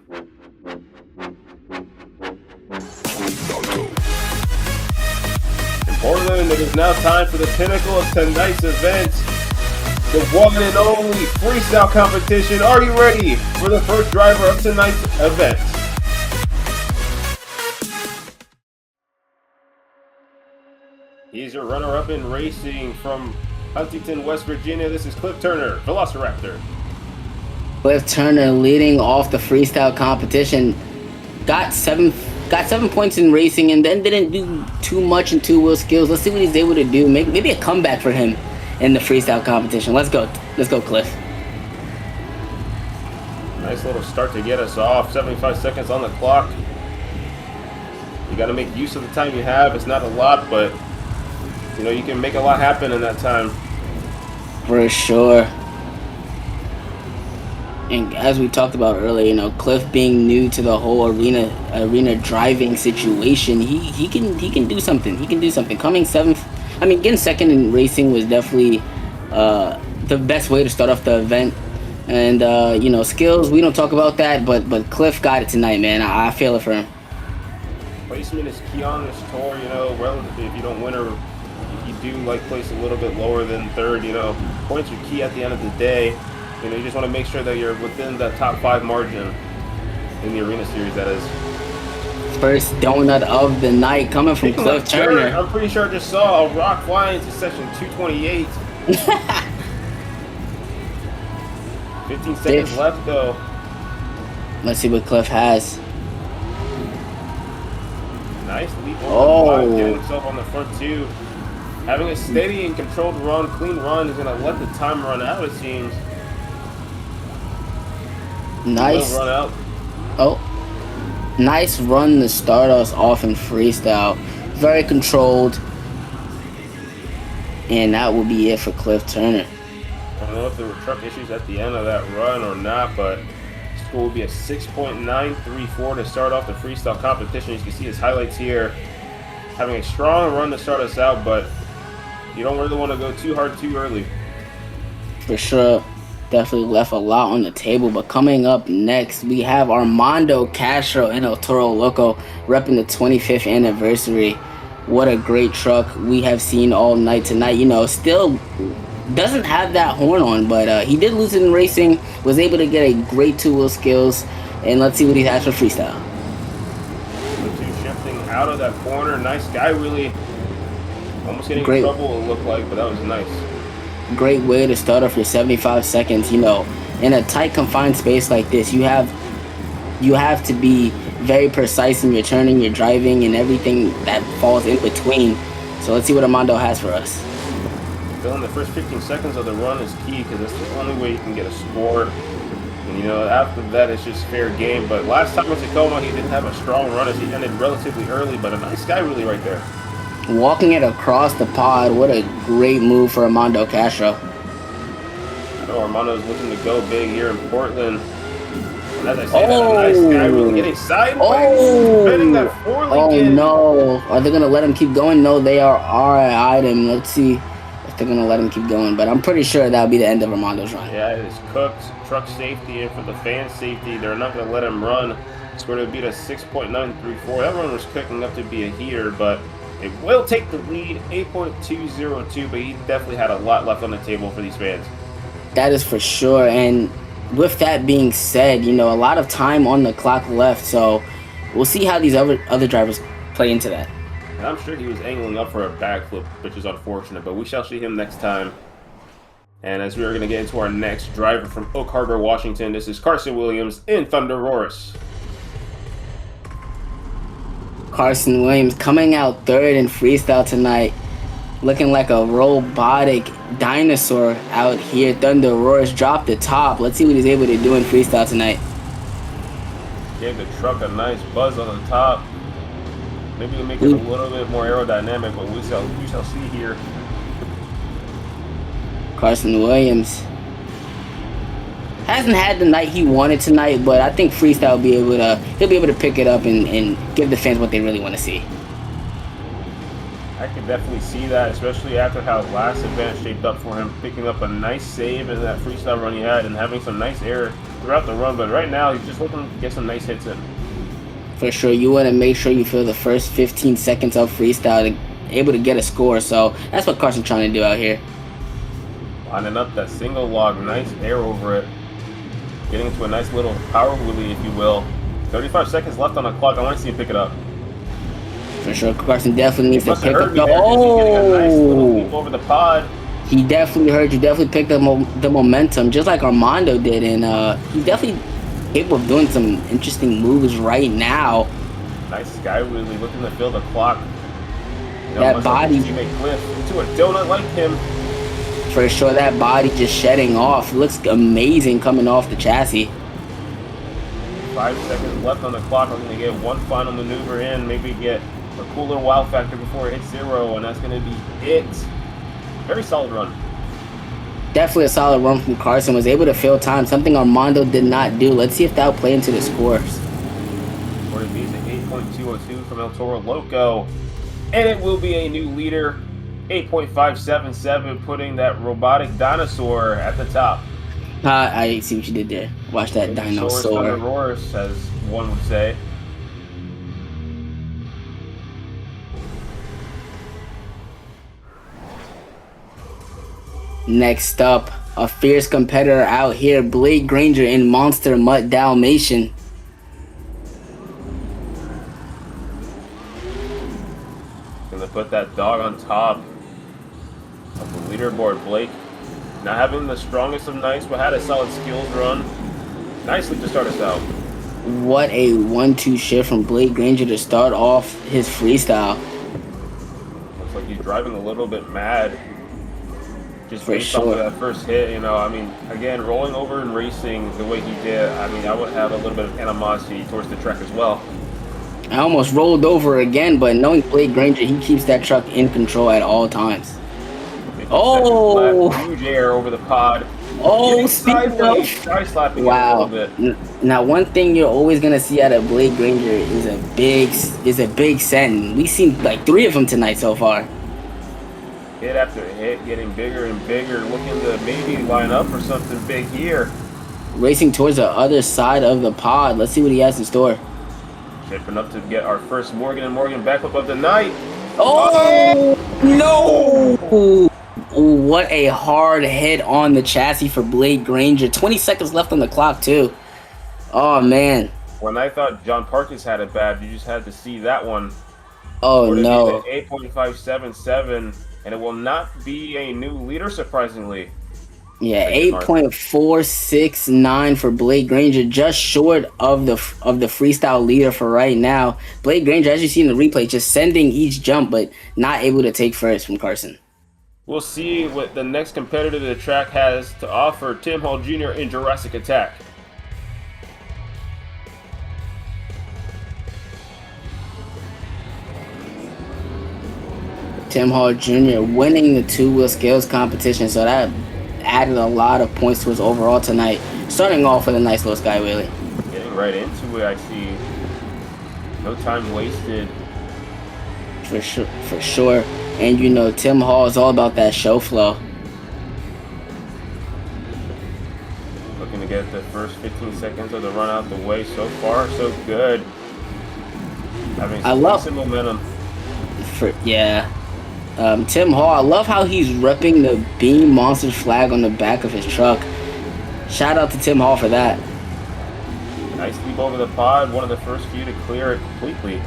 Speaker 1: In Portland, it is now time for the pinnacle of tonight's event, the one and only freestyle competition. Are you ready for the first driver of tonight's event? He's your runner-up in racing from Huntington, West Virginia. This is Cliff Turner, Velociraptor.
Speaker 2: Cliff Turner leading off the freestyle competition. Got seven points in racing and then didn't do too much in two-wheel skills. Let's see what he's able to do. Maybe a comeback for him in the freestyle competition. Let's go, Cliff.
Speaker 1: Nice little start to get us off. 75 seconds on the clock. You got to make use of the time you have. It's not a lot, but you can make a lot happen in that time.
Speaker 2: For sure. And as we talked about earlier, Cliff being new to the whole arena driving situation, he can do something. He can do something. Coming seventh, getting second in racing was definitely the best way to start off the event. And skills, we don't talk about that, but Cliff got it tonight, man. I feel it for him.
Speaker 1: Placement is key on this tour, relatively. If you don't win, or if you do place a little bit lower than third, points are key at the end of the day. You just want to make sure that you're within the top 5 margin in the arena series, that is.
Speaker 2: First donut of the night coming from Cliff Turner.
Speaker 1: I'm pretty sure I just saw a rock fly into section 228. 15 seconds left, though.
Speaker 2: Let's see what Cliff has.
Speaker 1: Nice leap over the line, getting himself on the front two. Having a steady and controlled run, clean run, is going to let the time run out, it seems.
Speaker 2: Nice.
Speaker 1: Run out.
Speaker 2: Oh, nice run to start us off in freestyle. Very controlled. And that will be it for Cliff Turner.
Speaker 1: I don't know if there were truck issues at the end of that run or not, but score will be a 6.934 to start off the freestyle competition. You can see his highlights here. Having a strong run to start us out, but you don't really want to go too hard too early. For
Speaker 2: sure. Definitely left a lot on the table. But coming up next, we have Armando Castro and El Toro Loco repping the 25th anniversary. What a great truck we have seen all night tonight. Still doesn't have that horn on, but he did lose it in racing, was able to get a great two-wheel skills, and let's see what he has for freestyle.
Speaker 1: Shifting out of that corner. Nice guy, really. Almost getting in trouble, it looked like, but that was nice.
Speaker 2: Great way to start off your 75 seconds. In a tight confined space like this, you have to be very precise in your turning, your driving, and everything that falls in between. So let's see what Armando has for us.
Speaker 1: Feeling the first 15 seconds of the run is key, because that's the only way you can get a score. And after that it's just fair game. But last time in Tacoma, he didn't have a strong run as he ended relatively early, but a nice guy really right there.
Speaker 2: Walking it across the pod, what a great move for Armando Castro.
Speaker 1: I know Armando's looking to go big here in Portland. And as I say that, a nice guy really getting sideways, bending that forelink
Speaker 2: Oh
Speaker 1: in.
Speaker 2: no! Are they gonna let him keep going? No, they are addon. Let's see if they're gonna let him keep going. But I'm pretty sure that'll be the end of Armando's run.
Speaker 1: Yeah, it's cooked. Truck safety, and for the fan safety, they're not going to let him run. It's going to beat a 6.934. That run was cooking up to be a heater, but it will take the lead, 8.202, but he definitely had a lot left on the table for these fans.
Speaker 2: That is for sure. And with that being said, you know, a lot of time on the clock left, so we'll see how these other drivers play into that.
Speaker 1: And I'm sure he was angling up for a backflip, which is unfortunate, but we shall see him next time. And as we are going to get into our next driver from Oak Harbor, Washington, this is Carson Williams in Thunderroarus.
Speaker 2: Carson Williams coming out third in freestyle tonight, looking like a robotic dinosaur out here. Thunderroarus dropped the top. Let's see what he's able to do in freestyle tonight.
Speaker 1: Gave the truck a nice buzz on the top. Maybe we'll make it a little bit more aerodynamic, but we shall see here.
Speaker 2: Carson Williams hasn't had the night he wanted tonight, but I think freestyle he'll be able to pick it up and give the fans what they really want to see.
Speaker 1: I can definitely see that, especially after how last event shaped up for him, picking up a nice save in that freestyle run he had and having some nice air throughout the run. But right now, he's just looking to get some nice hits in.
Speaker 2: For sure, you want to make sure you feel the first 15 seconds of freestyle able to get a score. So that's what Carson's trying to do out here.
Speaker 1: Lining up that single log, nice air over it. Getting into a nice little power wheelie, if you will. 35 seconds left on the clock. I want to see him pick it up.
Speaker 2: For sure, Carson definitely needs to pick up
Speaker 1: the... Oh! Getting a nice little leap over the pod.
Speaker 2: He definitely heard you. Definitely picked up the momentum, just like Armando did. And he's definitely capable of doing some interesting moves right now.
Speaker 1: Nice sky wheelie, looking to fill the clock. You know,
Speaker 2: that body.
Speaker 1: Teammate Cliff into a donut like him.
Speaker 2: For sure, that body just shedding off. It looks amazing coming off the chassis.
Speaker 1: 5 seconds left on the clock. We're going to get one final maneuver in. Maybe get a cool little wow factor before it hits 0, and that's going to be it. Very solid run.
Speaker 2: Definitely a solid run from Carson. Was able to fill time, something Armando did not do. Let's see if that will play into the scores.
Speaker 1: For the Visa 8.202 from El Toro Loco. And it will be a new leader. 8.577, putting that robotic dinosaur at the top.
Speaker 2: I see what you did there. Watch that dinosaur.
Speaker 1: Thunderroarus, as one would say.
Speaker 2: Next up, a fierce competitor out here, Blake Granger in Monster Mutt Dalmatian.
Speaker 1: Gonna put that dog on top of the leaderboard. Blake not having the strongest of nights, but had a solid skills run. Nicely to start us out.
Speaker 2: What a 1-2 shift from Blake Granger to start off his freestyle.
Speaker 1: Looks like he's driving a little bit mad. Just
Speaker 2: For
Speaker 1: based off
Speaker 2: sure.
Speaker 1: of that first hit, you know, I mean, again, rolling over and racing the way he did, I mean, I would have a little bit of animosity towards the track as well.
Speaker 2: I almost rolled over again, but knowing Blake Granger, he keeps that truck in control at all times. Oh!
Speaker 1: Huge air over the pod.
Speaker 2: Oh,
Speaker 1: Sideways, side slapping
Speaker 2: wow.
Speaker 1: a little bit.
Speaker 2: Now, one thing you're always gonna see out of Blake Granger is a big send. We've seen like 3 of them tonight so far.
Speaker 1: Hit after hit, getting bigger and bigger, looking to maybe line up for something big here.
Speaker 2: Racing towards the other side of the pod. Let's see what he has in store.
Speaker 1: Shaping up to get our first Morgan & Morgan backflip of the night.
Speaker 2: Oh, no! What a hard hit on the chassis for Blake Granger. 20 seconds left on the clock, too. Oh, man.
Speaker 1: When I thought John Parkins had it bad, you just had to see that one.
Speaker 2: Oh, no.
Speaker 1: 8.577, and it will not be a new leader, surprisingly.
Speaker 2: Yeah, 8.469 for Blake Granger, just short of the freestyle leader for right now. Blake Granger, as you see in the replay, just sending each jump, but not able to take first from Carson.
Speaker 1: We'll see what the next competitor the track has to offer. Tim Hall Jr. in Jurassic Attack.
Speaker 2: Tim Hall Jr. winning the 2-wheel skills competition, so that added a lot of points to his overall tonight. Starting off with a nice little sky wheelie.
Speaker 1: Getting getting right into it. I see no time wasted.
Speaker 2: For sure. And you know, Tim Hall is all about that show flow.
Speaker 1: Looking to get the first 15 seconds of the run out the way. So far, so good. Having some decent momentum.
Speaker 2: Tim Hall, I love how he's repping the Beammonsters flag on the back of his truck. Shout out to Tim Hall for that.
Speaker 1: Nice leap over the pod. One of the first few to clear it completely.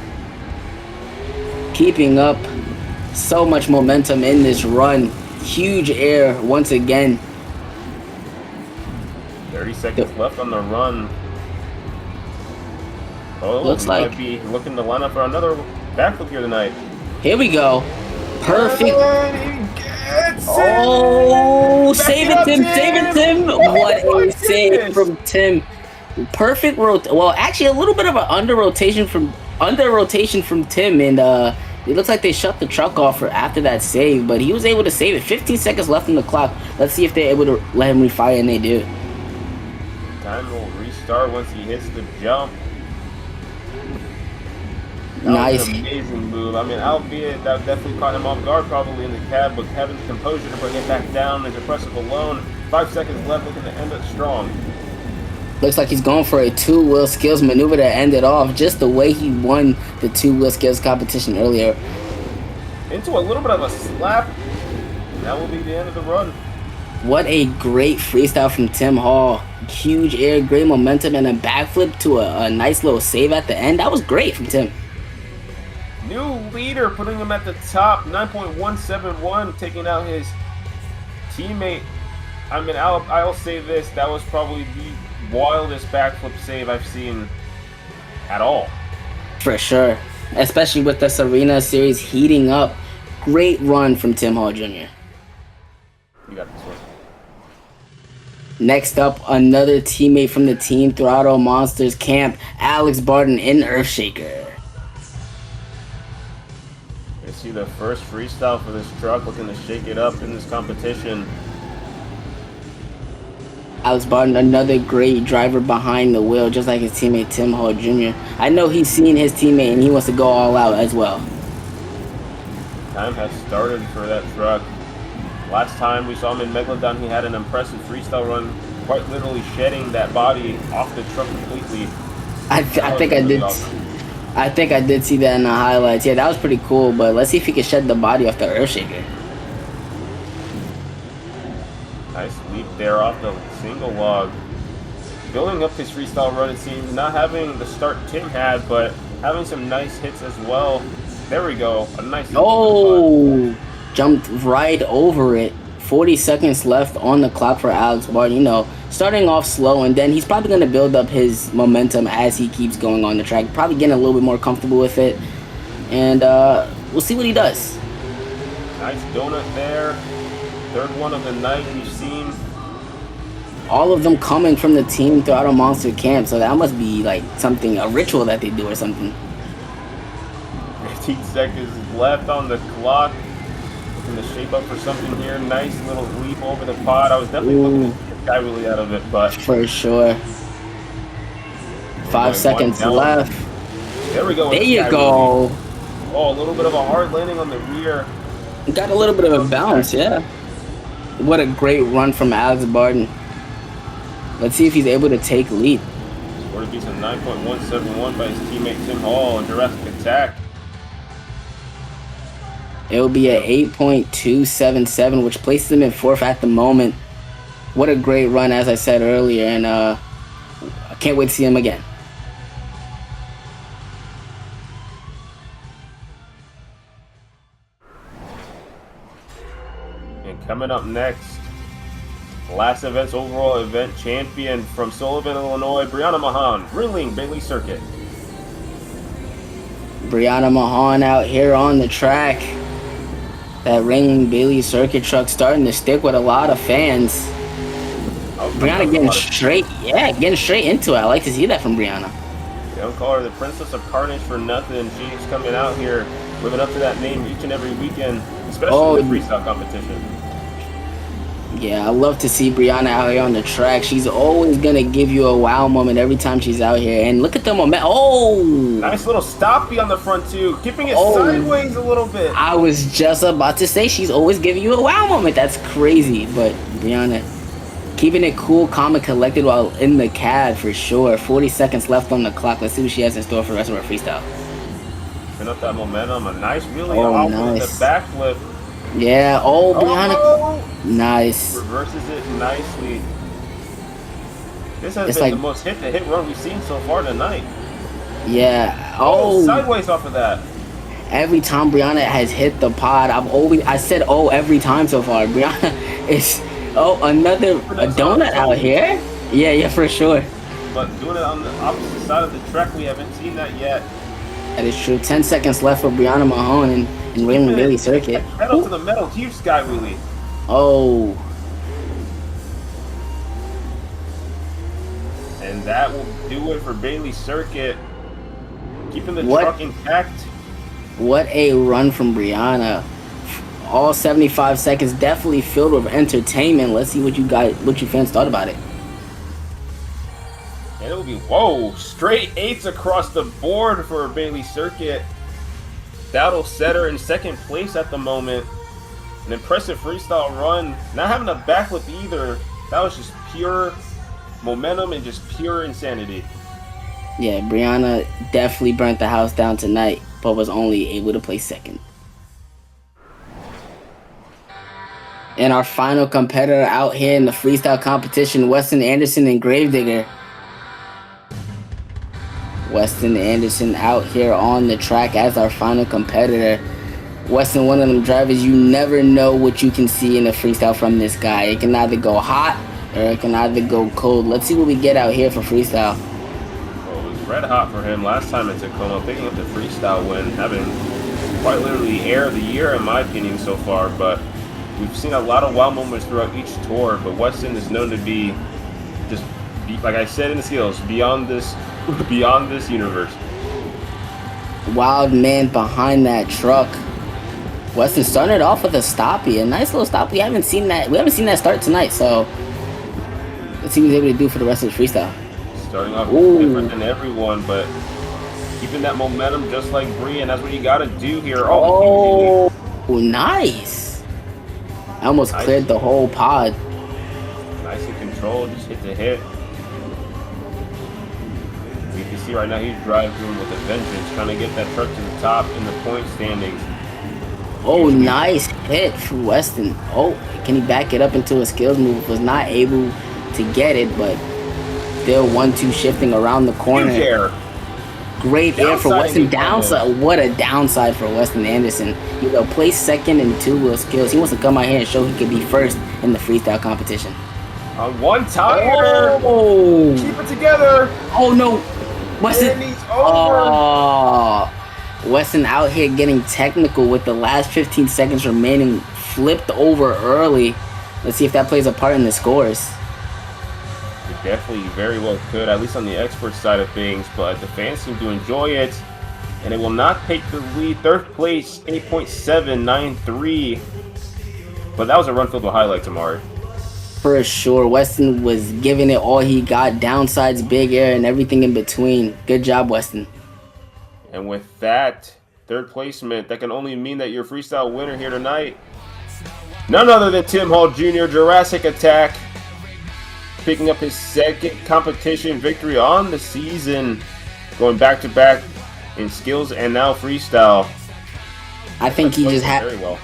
Speaker 2: Keeping up so much momentum in this run. Huge air once again.
Speaker 1: 30 seconds left on the run. Oh,
Speaker 2: looks like
Speaker 1: might be looking to line up for another backflip here tonight.
Speaker 2: Here we go. Perfect.
Speaker 1: Oh,
Speaker 2: save it, Tim. Save it, Tim. What a save from Tim. Perfect well, actually a little bit of an under rotation from Tim, and it looks like they shut the truck off after that save, but he was able to save it. 15 seconds left on the clock. Let's see if they're able to let him refire, and they do.
Speaker 1: Time will restart once he hits the jump. That
Speaker 2: Nice.
Speaker 1: was an amazing move. I mean, albeit that definitely caught him off guard probably in the cab, but having the composure to bring it back down is impressive alone. 5 seconds left, looking to end it strong.
Speaker 2: Looks like he's going for a two-wheel skills maneuver to end it off, just the way he won the two-wheel skills competition earlier.
Speaker 1: Into a little bit of a slap, and that will be the end of the run.
Speaker 2: What a great freestyle from Tim Hall. Huge air, great momentum, and a backflip to a nice little save at the end. That was great from Tim.
Speaker 1: New leader, putting him at the top, 9.171, taking out his teammate. I mean, I'll say this, that was probably the wildest backflip save I've seen at all.
Speaker 2: For sure. Especially with this arena series heating up. Great run from Tim Hall Jr.
Speaker 1: You got this one.
Speaker 2: Next up, another teammate from the Team Throttle Monsters camp, Alex Barton in Earthshaker.
Speaker 1: You see the first freestyle for this truck, looking to shake it up in this competition.
Speaker 2: Alex Barton, another great driver behind the wheel, just like his teammate Tim Hall Jr. I know he's seen his teammate and he wants to go all out as well.
Speaker 1: Time has started for that truck. Last time we saw him in Megalodon, he had an impressive freestyle run, quite literally shedding that body off the truck completely.
Speaker 2: I think I did see that in the highlights. Yeah, that was pretty cool, but let's see if he can shed the body off the Earthshaker.
Speaker 1: Nice leap there off the single log. Building up his freestyle run, it seems, not having the start Tim had, but having some nice hits as well. There we go. A nice.
Speaker 2: Oh, jumped right over it. 40 seconds left on the clock for Alex Barton. You know, starting off slow, and then he's probably going to build up his momentum as he keeps going on the track. Probably getting a little bit more comfortable with it. And we'll see what he does.
Speaker 1: Nice donut there. Third one of the night we've seen.
Speaker 2: All of them coming from the Team Throttle Monster camp, so that must be like something, a ritual that they do or something.
Speaker 1: 15 seconds left on the clock. Looking to shape up for something here. Nice little leap over the pod. I was definitely looking to get Sky Wheelie out of it, but
Speaker 2: for sure. 5 seconds left.
Speaker 1: There we go.
Speaker 2: There you go.
Speaker 1: Oh, a little bit of a hard landing on the rear.
Speaker 2: Got a little bit of a bounce, yeah. What a great run from Alex Barton. Let's see if he's able to take lead.
Speaker 1: Scored a decent 9.171 by his teammate Tim Hall in Jurassic Attack.
Speaker 2: It will be at 8.277, which places him in fourth at the moment. What a great run, as I said earlier, and I can't wait to see him again.
Speaker 1: And coming up next, last event's overall event champion from Sullivan, Illinois, Brianna Mahan, Ringling Bailey Circuit.
Speaker 2: Brianna Mahan out here on the track. That Ringling Bailey Circuit truck starting to stick with a lot of fans. Brianna getting straight into it. I like to see that from Brianna.
Speaker 1: They don't call her the Princess of Carnage for nothing. She's coming out here, living up to that name each and every weekend, especially in the freestyle competition.
Speaker 2: Yeah, I love to see Brianna out here on the track. She's always gonna give you a wow moment every time she's out here. And look at the momentum. Oh!
Speaker 1: Nice little stoppy on the front too, keeping it
Speaker 2: Oh.
Speaker 1: sideways a little bit.
Speaker 2: I was just about to say she's always giving you a wow moment. That's crazy. But Brianna, keeping it cool, calm, and collected while in the cab for sure. 40 seconds left on the clock. Let's see what she has in store for the rest of her freestyle.
Speaker 1: Pin up that momentum, a nice wheelie
Speaker 2: Oh,
Speaker 1: off
Speaker 2: nice.
Speaker 1: with the backflip.
Speaker 2: Yeah. Oh, Brianna.
Speaker 1: Oh,
Speaker 2: Nice.
Speaker 1: reverses it nicely. This has
Speaker 2: It's
Speaker 1: been
Speaker 2: like-
Speaker 1: the most hit-to-hit run we've seen so far tonight.
Speaker 2: Yeah.
Speaker 1: Oh,
Speaker 2: Oh.
Speaker 1: sideways off of that.
Speaker 2: Every time Brianna has hit the pod, I said oh every time so far. Brianna is another a donut out here. Yeah, for sure.
Speaker 1: But doing it on the opposite side of the track, we haven't seen that yet.
Speaker 2: That is true. 10 seconds left for Brianna Mahone and Raylan Bailey Circuit.
Speaker 1: Pedal to the metal, huge sky wheelie.
Speaker 2: Oh,
Speaker 1: And that will do it for Bailey Circuit. Keeping the
Speaker 2: What?
Speaker 1: truck intact.
Speaker 2: what a run from Brianna. All 75 seconds definitely filled with entertainment. Let's see what you fans thought about it.
Speaker 1: And it will be, whoa, straight eights across the board for Bailey Circuit. That'll set her in second place at the moment. An impressive freestyle run. Not having a backflip either. That was just pure momentum and just pure insanity.
Speaker 2: Yeah, Brianna definitely burnt the house down tonight, but was only able to place second. And our final competitor out here in the freestyle competition, Weston Anderson and Gravedigger. Weston Anderson out here on the track as our final competitor. Weston, one of them drivers, you never know what you can see in a freestyle from this guy. It can either go hot or it can either go cold. Let's see what we get out here for freestyle.
Speaker 1: Well, it was red hot for him last time in Tacoma, picking up the freestyle win, having quite literally air of the year in my opinion so far, but we've seen a lot of wild moments throughout each tour, but Weston is known to be just, like I said in the skills, beyond this universe.
Speaker 2: Wild man behind that truck. Weston started off with a stoppie, a nice little stoppie. We haven't seen that start tonight, so let's see what he's able to do for the rest of the freestyle.
Speaker 1: Starting off
Speaker 2: Ooh.
Speaker 1: different than everyone, but keeping that momentum just like Bree, and that's what you gotta do here.
Speaker 2: Oh, nice. I almost
Speaker 1: Nice.
Speaker 2: cleared the whole pod.
Speaker 1: Nice and controlled, just hit to hit. You can see right now he's driving with a vengeance, trying to get that truck to the top in the point standings.
Speaker 2: Oh, nice hit for Weston. Oh, can he back it up into a skills move? Was not able to get it, but still 1-2 shifting around the corner.
Speaker 1: Huge air.
Speaker 2: Great air for
Speaker 1: Downside
Speaker 2: Weston.
Speaker 1: in the
Speaker 2: Downside. What a downside for Weston Anderson. You know, place second in 2-wheel skills. He wants to come out here and show he could be first in the freestyle competition.
Speaker 1: On one tire.
Speaker 2: Oh,
Speaker 1: Keep it together.
Speaker 2: oh no. Weston.
Speaker 1: And he's over.
Speaker 2: Oh, Weston out here getting technical with the last 15 seconds remaining. Flipped over early. Let's see if that plays a part in the scores.
Speaker 1: It definitely very well could, at least on the expert side of things, but the fans seem to enjoy it, and it will not take the lead. Third place, 8.793. But that was a run filled with highlights, Amari.
Speaker 2: For sure, Weston was giving it all he got. Downsides, big air, and everything in between. Good job, Weston.
Speaker 1: And with that third placement, that can only mean that your freestyle winner here tonight, none other than Tim Hall Jr., Jurassic Attack, picking up his second competition victory on the season, going back-to-back in skills and now freestyle.
Speaker 2: I think he just had,
Speaker 1: very well.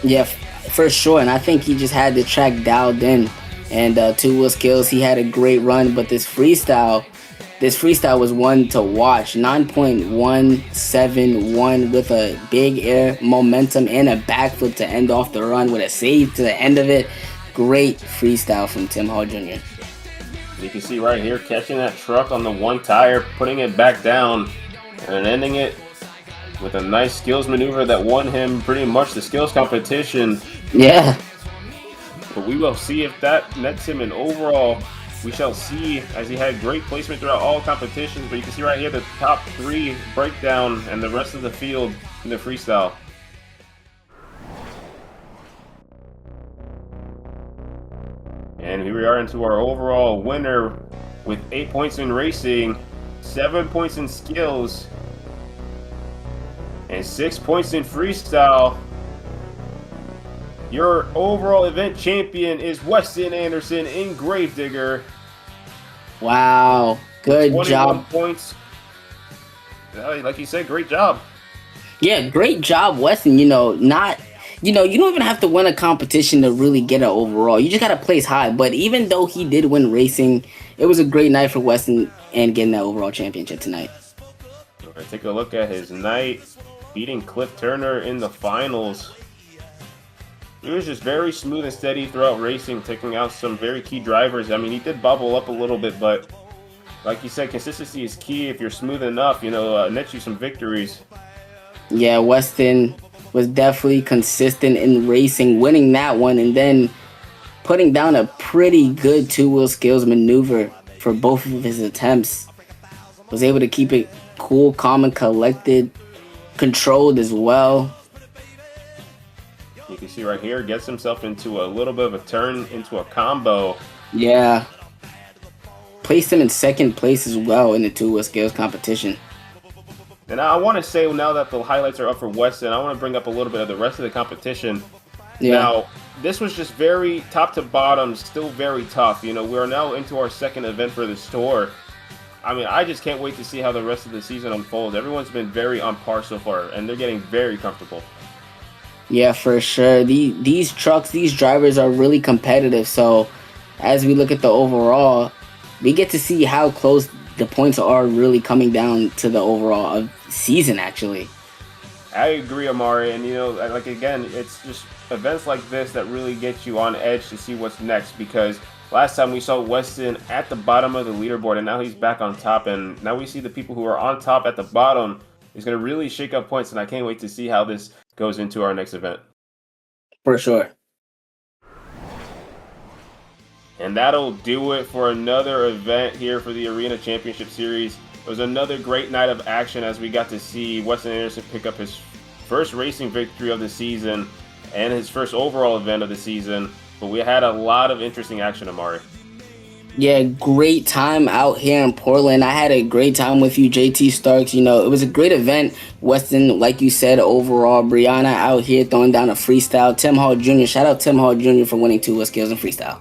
Speaker 2: yeah, for sure, and I think he just had the track dialed in. And 2-wheel skills, he had a great run, but this freestyle was one to watch. 9.171 with a big air momentum and a backflip to end off the run with a save to the end of it. Great freestyle from Tim Hall Jr.
Speaker 1: You can see right here, catching that truck on the one tire, putting it back down, and ending it with a nice skills maneuver that won him pretty much the skills competition.
Speaker 2: Yeah.
Speaker 1: But we will see if that nets him an overall. We shall see, as he had great placement throughout all competitions. But you can see right here the top 3 breakdown and the rest of the field in the freestyle. And here we are into our overall winner with 8 points in racing, 7 points in skills, and 6 points in freestyle. Your overall event champion is Weston Anderson in Gravedigger.
Speaker 2: Wow, good
Speaker 1: 21
Speaker 2: job.
Speaker 1: points. Like you said, great job.
Speaker 2: Yeah, great job, Weston. You don't even have to win a competition to really get an overall. You just gotta place high. But even though he did win racing, it was a great night for Weston and getting that overall championship tonight.
Speaker 1: All right, take a look at his night, beating Cliff Turner in the finals. He was just very smooth and steady throughout racing, taking out some very key drivers. I mean, he did bubble up a little bit, but like you said, consistency is key. If you're smooth enough, nets you some victories.
Speaker 2: Yeah, Weston was definitely consistent in racing, winning that one, and then putting down a pretty good two-wheel skills maneuver for both of his attempts. Was able to keep it cool, calm, and collected, controlled as well.
Speaker 1: You can see right here, gets himself into a little bit of a turn into a combo.
Speaker 2: Yeah. Placed him in second place as well in the two-wheel skills competition.
Speaker 1: And I want to say, now that the highlights are up for Weston, I want to bring up a little bit of the rest of the competition.
Speaker 2: Yeah.
Speaker 1: Now, this was just very top to bottom, still very tough. We are now into our second event for this tour. I mean, I just can't wait to see how the rest of the season unfolds. Everyone's been very on par so far, and they're getting very comfortable.
Speaker 2: Yeah, for sure. These trucks, these drivers are really competitive. So as we look at the overall, we get to see how close the points are really coming down to the overall season, actually.
Speaker 1: I agree, Amari. And, again, it's just events like this that really get you on edge to see what's next. Because last time we saw Weston at the bottom of the leaderboard, and now he's back on top. And now we see the people who are on top at the bottom. It's going to really shake up points, and I can't wait to see how this goes into our next event.
Speaker 2: For sure.
Speaker 1: And that'll do it for another event here for the Arena Championship Series. It was another great night of action as we got to see Weston Anderson pick up his first racing victory of the season and his first overall event of the season. But we had a lot of interesting action, Amari.
Speaker 2: Yeah, great time out here in Portland. I had a great time with you, JT Starks. It was a great event. Weston, like you said, overall. Brianna out here throwing down a freestyle. Tim Hall Jr. Shout out Tim Hall Jr. for winning two skills in freestyle.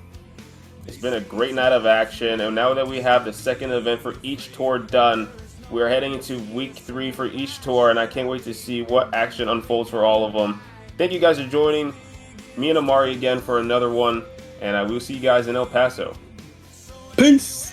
Speaker 1: It's been a great night of action, and now that we have the second event for each tour done, we're heading into week 3 for each tour, and I can't wait to see what action unfolds for all of them. Thank you guys for joining me and Amari again for another one, and I will see you guys in El Paso.
Speaker 2: Peace.